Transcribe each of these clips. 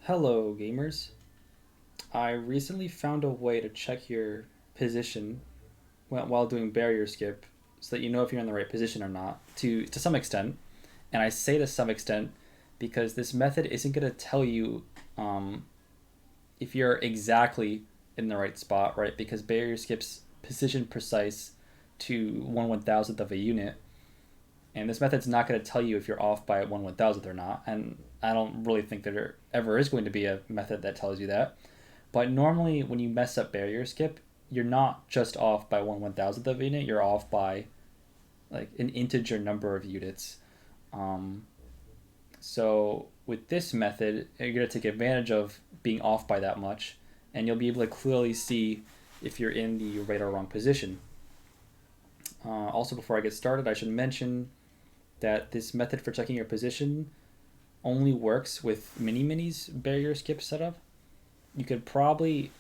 Hello, gamers. I recently found a way to check your position while doing barrier skip so that you know if you're in the right position or not, to some extent. And I say to some extent because this method isn't going to tell you um, if you're exactly in the right spot, right? Because barrier skip's position precise to 1/1000th of a unit. And this method's not going to tell you if you're off by 1/1000th or not. And I don't really think that there ever is going to be a method that tells you that. But normally, when you mess up barrier skip, you're not just off by 1/1000th of a unit. You're off by like an integer number of units. Um, so with this method, you're gonna take advantage of being off by that much, and you'll be able to clearly see if you're in the right or wrong position. Also, before I get started, I should mention that this method for checking your position only works with Mini-Mini's barrier skip setup. You could probably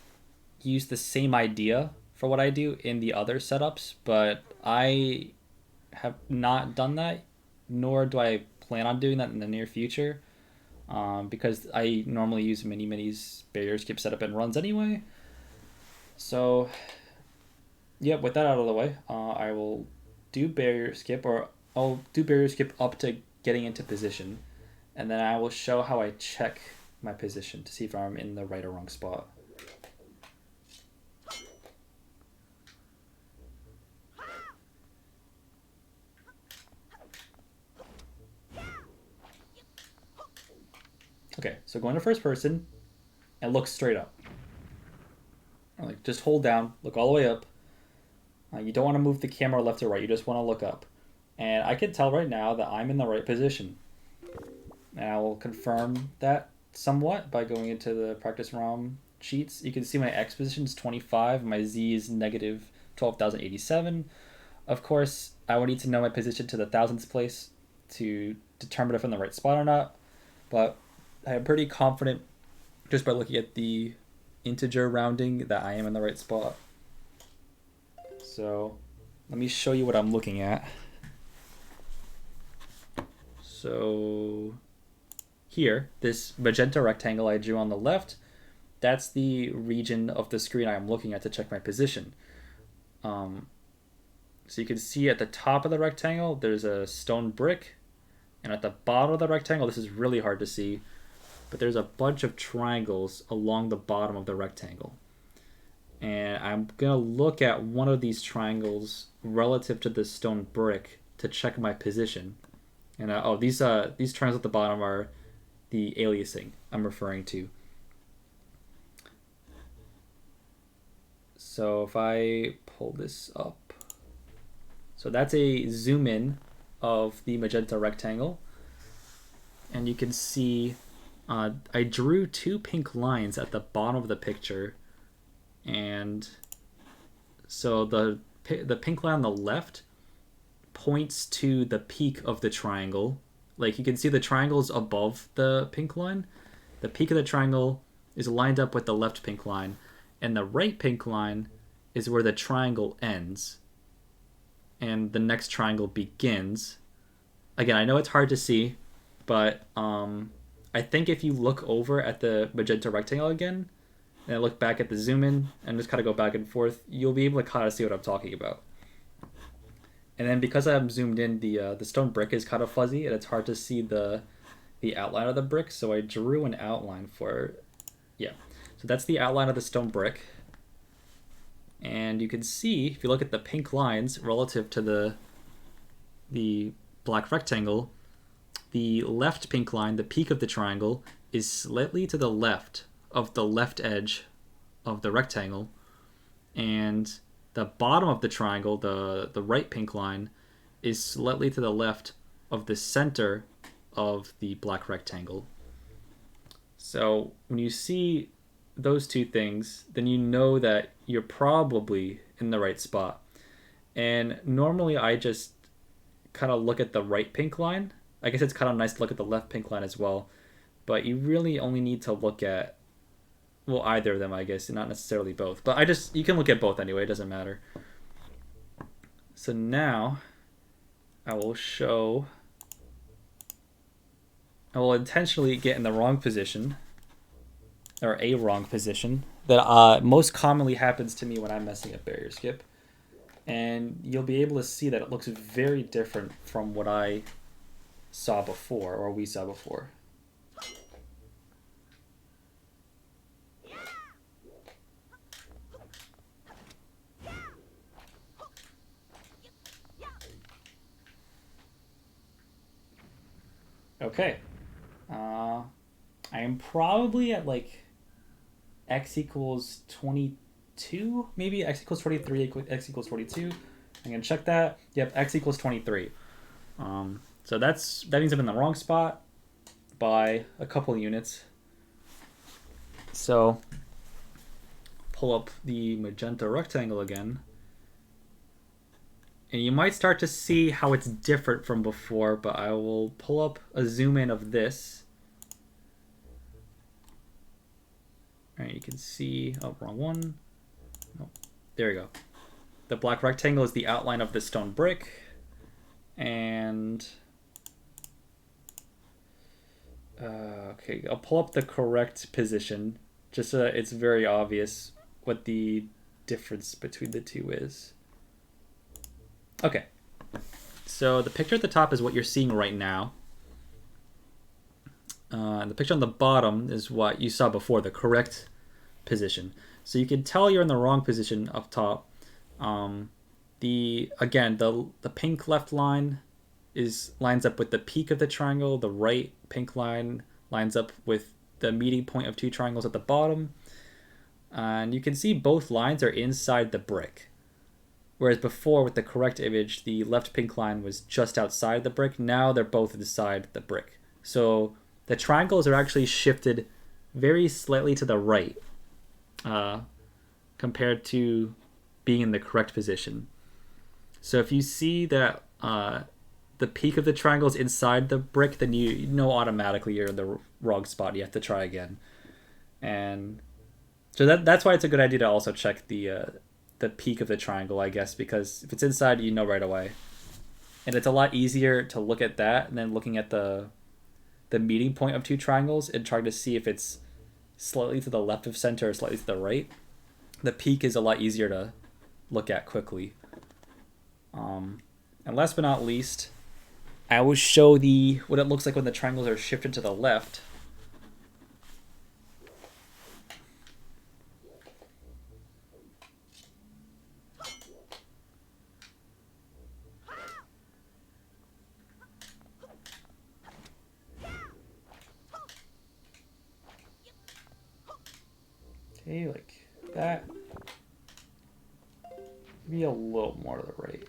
use the same idea for what I do in the other setups, but I have not done that, nor do I plan on doing that in the near future, because I normally use Mini-Mini's barrier skip setup and runs anyway. So, yeah, with that out of the way, I will do barrier skip, or I'll do barrier skip up to getting into position, and then I will show how I check my position to see if I'm in the right or wrong spot. Okay, so go into first person and look straight up. Like just hold down, look all the way up. You don't want to move the camera left or right. You just want to look up. And I can tell right now that I'm in the right position. And I will confirm that somewhat by going into the practice ROM sheets. You can see my X position is 25, my Z is negative 12,087. Of course, I would need to know my position to the thousandths place to determine if I'm in the right spot or not. But I am pretty confident just by looking at the integer rounding that I am in the right spot. So let me show you what I'm looking at. So here, this magenta rectangle I drew on the left, that's the region of the screen I'm looking at to check my position. So you can see at the top of the rectangle, there's a stone brick. And at the bottom of the rectangle, this is really hard to see, but there's a bunch of triangles along the bottom of the rectangle. And I'm going to look at one of these triangles relative to the stone brick to check my position. And these triangles at the bottom are the aliasing I'm referring to. So if I pull this up, so that's a zoom in of the magenta rectangle, and you can see I drew two pink lines at the bottom of the picture, and so the pink line on the left points to the peak of the triangle. Like you can see the triangle's above the pink line. The peak of the triangle is lined up with the left pink line, and the right pink line is where the triangle ends and the next triangle begins. Again, I know it's hard to see, but I think if you look over at the magenta rectangle again, and I look back at the zoom in and just kind of go back and forth, you'll be able to kind of see what I'm talking about. And then because I'm zoomed in, the stone brick is kind of fuzzy and it's hard to see the outline of the brick, so I drew an outline for, yeah. So that's the outline of the stone brick. And you can see, if you look at the pink lines relative to the black rectangle, the left pink line, the peak of the triangle, is slightly to the left of the left edge of the rectangle, and the bottom of the triangle, the right pink line, is slightly to the left of the center of the black rectangle. So when you see those two things, then you know that you're probably in the right spot. And normally I just kind of look at the right pink line. I guess it's kind of nice to look at the left pink line as well, but you really only need to look at, well, either of them, I guess, not necessarily both. But you can look at both anyway, it doesn't matter. So now I will intentionally get in the wrong position or a wrong position that most commonly happens to me when I'm messing up barrier skip. And you'll be able to see that it looks very different from what I saw before, or we saw before. Okay. I am probably at like x equals 22, maybe x equals 23, x equals 42. I'm going to check that. Yep, x equals 23. So that means I'm in the wrong spot by a couple units. So pull up the magenta rectangle again. And you might start to see how it's different from before, but I will pull up a zoom in of this. All right, you can see, oh, wrong one. Oh, there we go. The black rectangle is the outline of the stone brick. And, okay, I'll pull up the correct position, just so that it's very obvious what the difference between the two is. Okay, so the picture at the top is what you're seeing right now. And the picture on the bottom is what you saw before, the correct position. So you can tell you're in the wrong position up top. The pink left line lines up with the peak of the triangle. The right pink line lines up with the meeting point of two triangles at the bottom. And you can see both lines are inside the brick. Whereas before, with the correct image, the left pink line was just outside the brick. Now they're both inside the brick. So the triangles are actually shifted very slightly to the right compared to being in the correct position. So if you see that the peak of the triangle is inside the brick, then you know automatically you're in the wrong spot. You have to try again. And so that's why it's a good idea to also check the peak of the triangle, I guess, because if it's inside, you know right away. And it's a lot easier to look at that than looking at the meeting point of two triangles and trying to see if it's slightly to the left of center or slightly to the right. The peak is a lot easier to look at quickly. And last but not least, I will show what it looks like when the triangles are shifted to the left. Okay, like that. Maybe a little more to the right.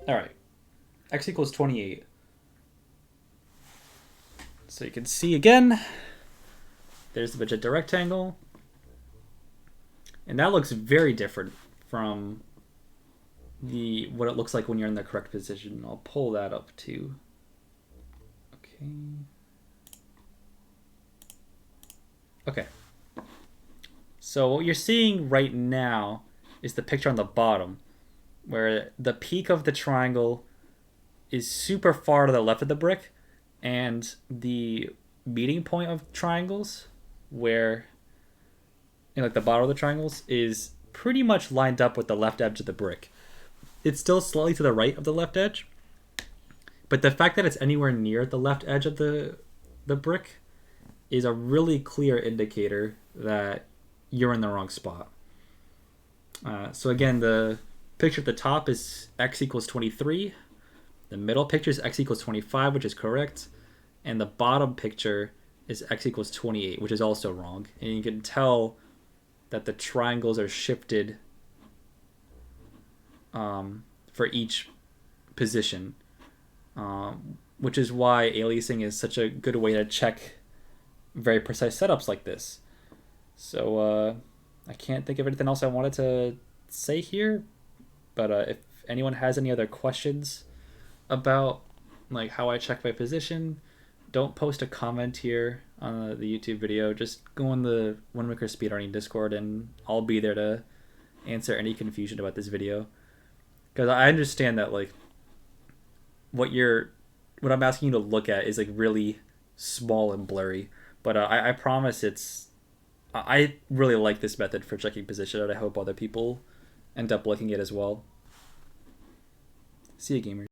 All right, x equals 28. So you can see again, there's the magenta rectangle. And that looks very different from what it looks like when you're in the correct position. I'll pull that up too. Okay. Okay. So what you're seeing right now is the picture on the bottom, where the peak of the triangle is super far to the left of the brick, and the meeting point of triangles, where like the bottom of the triangles, is pretty much lined up with the left edge of the brick. It's still slightly to the right of the left edge, but the fact that it's anywhere near the left edge of the brick is a really clear indicator that you're in the wrong spot. So again, the picture at the top is x equals 23. The middle picture is x equals 25, which is correct. And the bottom picture is x equals 28, which is also wrong. And you can tell that the triangles are shifted for each position, which is why aliasing is such a good way to check very precise setups like this. So I can't think of anything else I wanted to say here, but if anyone has any other questions about like how I check my position, don't post a comment here on the YouTube video. Just go on the Windmaker Speedrunning Discord and I'll be there to answer any confusion about this video. Because I understand that like what I'm asking you to look at is like really small and blurry. But I promise I really like this method for checking position, and I hope other people end up liking it as well. See you, gamers.